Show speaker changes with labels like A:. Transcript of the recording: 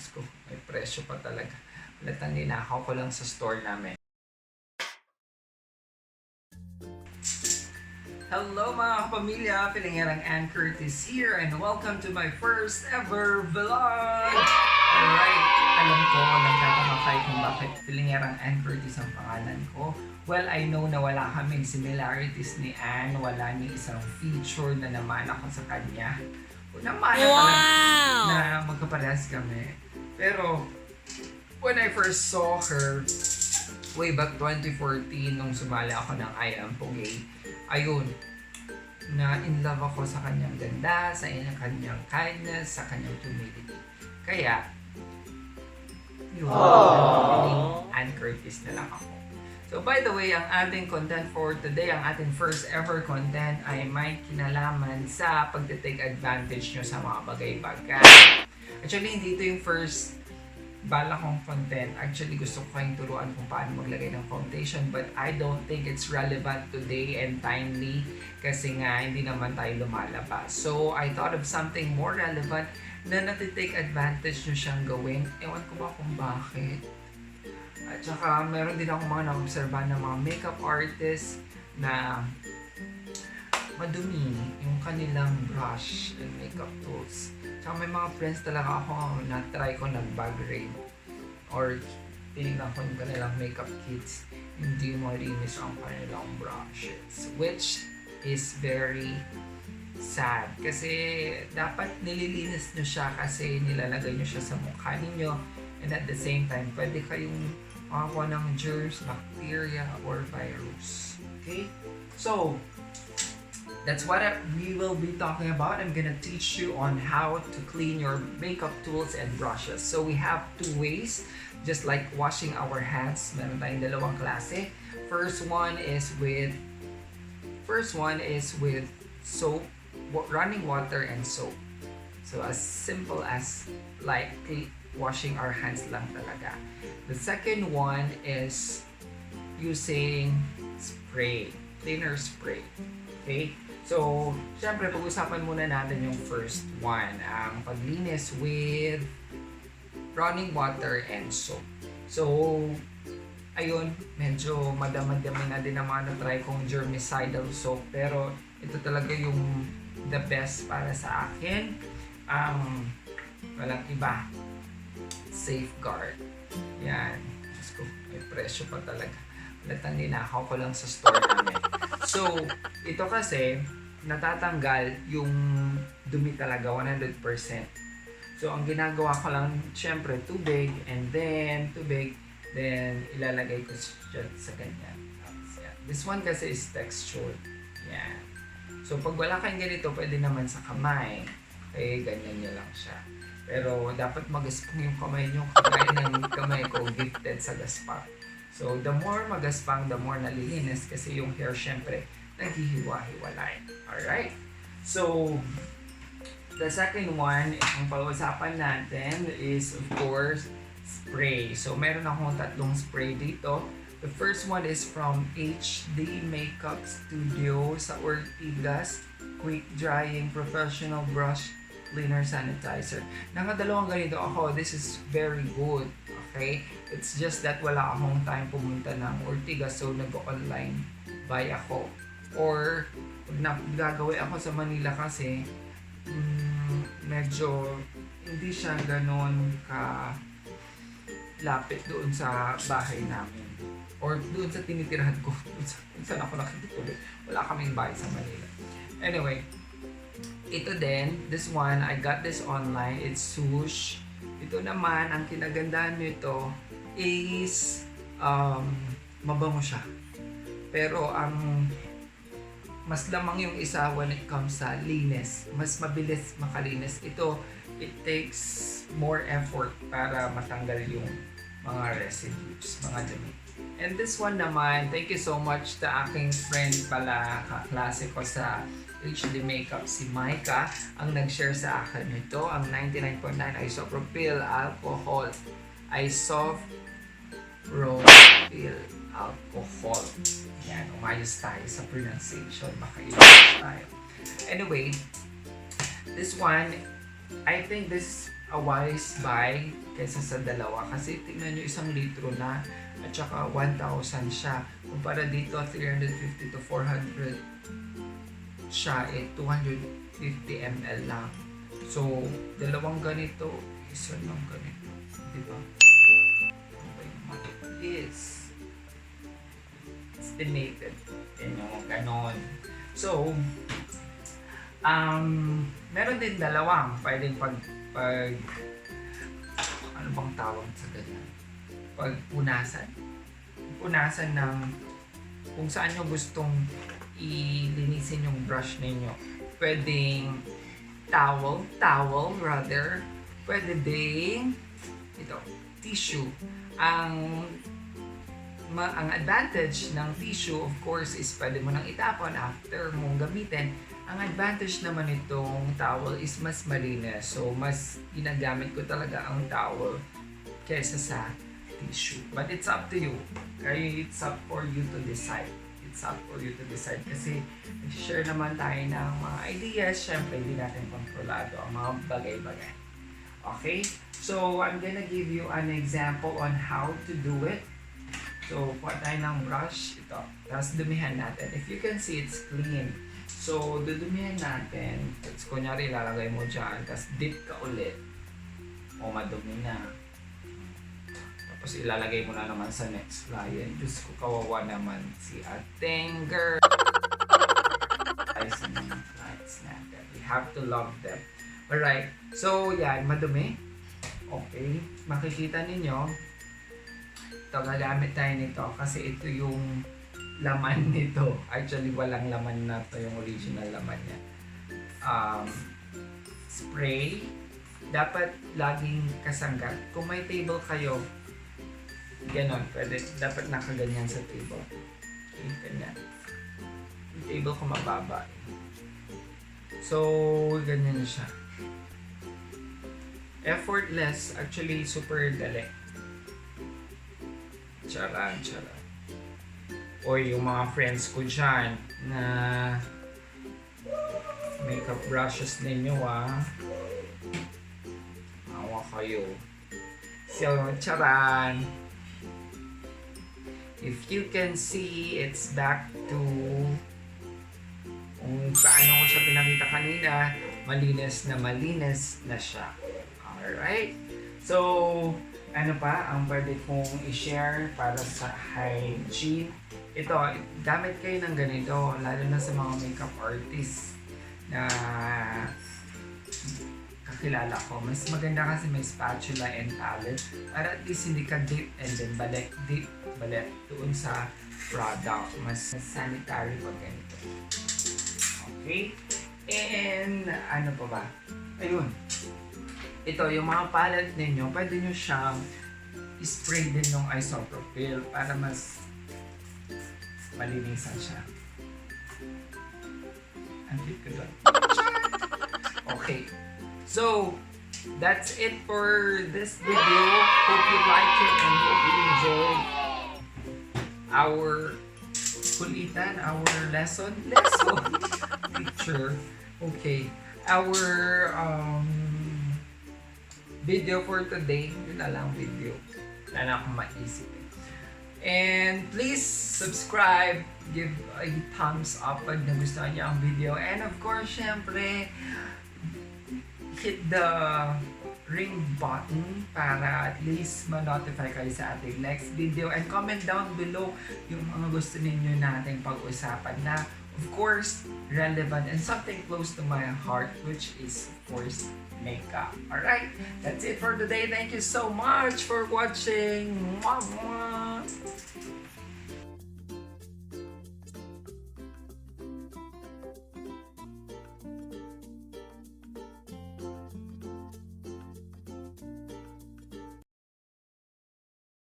A: Diyos ko, may presyo pa talaga. Halatang ninakaw ko lang sa store namin. Hello mga kapamilya! Pilingerang Ann Curtis here and welcome to my first ever vlog! Alright, alam ko, nagtataka kayo kung bakit Pilingerang Ann Curtis ang pangalan ko. Well, I know na wala kaming similarities ni Ann, wala ni isang feature na naman ako sa kanya. Naman na magkaparehas kami. Pero, when I first saw her, way back 2014, nung sumali ako ng I Am Pugay, ayun, na in love ako sa kanyang ganda, sa kanyang kindness, sa kanyang humility. Kaya, yun, Ann Curtis na lang ako. So by the way, ang ating content for today, ang ating first ever content ay may kinalaman sa pagtitake advantage nyo sa mga bagay-bagay. Actually, hindi ito yung first bala kong content. Actually, gusto ko kayong turuan kung paano maglagay ng foundation, but I don't think it's relevant today and timely kasi nga hindi naman tayo lumalabas. So I thought of something more relevant na natitake advantage nyo siyang gawin. Ewan ko ba kung bakit. At saka meron din akong mga na-obserbahan ng mga makeup artists na madumi yung kanilang brush and makeup tools. Tsaka may mga friends talaga ako na-try ko nag-bag raid or tinignan ko yung kanilang makeup kits. Hindi malinis ang kanilang brushes, which is very sad. Kasi dapat nililinis nyo siya kasi nilalagay nyo siya sa mukha ninyo, and at the same time, pwede kayong makakuha ng germs, bacteria, or virus. Okay? So, that's what we will be talking about. I'm gonna teach you on how to clean your makeup tools and brushes. So we have two ways, just like washing our hands. Meron tayong dalawang klase. First one is with soap, running water and soap. So as simple as like washing our hands lang talaga. The second one is using spray, cleaner spray. Okay? So, syempre, pag-usapan muna natin yung first one, ang paglinis with running water and soap. So, ayun, medyo madami na din ang mga na-try kong germicidal soap, pero ito talaga yung the best para sa akin. Walang iba. Safeguard. Yan. Diyos ko, may presyo pa talaga. Halatang ninakaw ko lang sa store namin. So, ito kasi, natatanggal yung dumi talaga 100%. So, ang ginagawa ko lang, syempre, tubig, then ilalagay ko siya sa ganyan. This one kasi is textured. Yan. So, pag wala kayong ganito, pwede naman sa kamay. Okay, ganyan nyo lang siya. Pero dapat magaspang yung kamay nyo. Kagaya ng kamay ko, gifted sa gaspang. So, the more magaspang, the more nalilinis kasi yung hair, syempre, naghihiwa-hiwalay. Alright? So, the second one, ang pag-usapan natin is, of course, spray. So, meron akong tatlong spray dito. The first one is from HD Makeup Studio sa Ortigas. Quick Drying Professional Brush Cleaner Sanitizer. Nakadalawang ganito ako. This is very good. Okay? It's just that wala akong time pumunta ng Ortigas, so nag-online buy ako. Or, gagawin ako sa Manila kasi medyo hindi siya ganon ka lapit doon sa bahay namin. Or doon sa tinitirahan ko. Doon saan ako nakikituloy. Wala kaming bahay sa Manila. Anyway, ito din, this one, I got this online. It's Swoosh. Ito naman, ang kinagandahan nito is mabango siya. Pero ang mas lamang yung isa when it comes sa linis. Mas mabilis makalinis. Ito, it takes more effort para matanggal yung mga residues, mga dumi. And this one naman, thank you so much sa aking friend pala, kaklase ko sa HD Makeup, si Maika, ang nag-share sa akin nito, ang 99.9 isopropyl alcohol. Isopropyl alcohol. Yan, umayos tayo sa pronunciation, makaiwas tayo. Anyway, this one, I think this a wise buy kaysa sa dalawa. Kasi tingnan nyo, 1 litro na at saka 1,000 siya. Kumpara dito, 350 to 400 siya, 250 ml lang. So, dalawang ganito, isa lang ganito. Diba? Ano ba yung mali? Is estimated. Yan yung ganon. So, meron din dalawang pwedeng pag ano bang tawag sa ganyan? Pagpunasan. Punasan ng kung saan nyo gustong ilinisin yung brush ninyo. Pwedeng towel rather. Pwede ding ito, tissue. Ang advantage ng tissue, of course, is pwede mo nang itapon after mong gamitin. Ang advantage naman nitong towel is mas malinis. So, mas ginagamit ko talaga ang towel kaysa sa tissue. But it's up to you. Kaya it's up for you to decide. It's up for you to decide. Kasi share naman tayo ng mga ideas. Siyempre, hindi natin kontrolado ang mga bagay-bagay. Okay? So, I'm gonna give you an example on how to do it. So, kuha tayo ng brush, ito. Tapos, dumihan natin. If you can see, it's clean. So, dudumihan natin. Tapos, kunyari, ilalagay mo dyan. Tapos, dip ka ulit. O, madumi na. Tapos, ilalagay mo na naman sa next client. Diyos ko, kawawa naman si ating girl. Guys, mga clients natin. We have to love them. Alright. So, yan. Madumi. Okay. Makikita ninyo. Ito, gagamit tayo nito kasi ito yung laman nito. Actually, walang laman na to, yung original laman niya. Spray. Dapat laging kasanggat. Kung may table kayo, ganon, pwede. Dapat nakaganyan sa table. Okay, ganyan. Yung table ko mababa. So, ganyan siya. Effortless. Actually, super dali. Charan. O yung mga friends ko dyan na makeup brushes ninyo awa kayo. So, charan. If you can see, it's back to kung paano ko siya pinakita kanina, malinis na siya. Alright? So, ano pa ang pwede kong i-share para sa hygiene? Ito, gamit kayo ng ganito, lalo na sa mga makeup artists na kakilala ko. Mas maganda kasi may spatula and palette para at least hindi ka dip and then balik doon sa product. Mas sanitary pag ganito. Okay? And ano pa ba? Ayun. Ito, yung mga palette ninyo, pwede nyo siyang spray din ng isopropyl para mas malinisan siya. Ang cute ko doon. Okay. So, that's it for this video. Hope you like it and hope you enjoyed our kulitan, our lesson, picture. Okay. Our, video for today, yun na lang video. Wala na akong maisip. And please subscribe, give a thumbs up pag nagustuhan niyo ang video. And of course, syempre, hit the ring button para at least ma-notify kayo sa ating next video. And comment down below yung mga gusto ninyo nating pag-usapan na of course, relevant and something close to my heart, which is, of course, makeup. Alright, that's it for today. Thank you so much for watching. Mwah, mwah.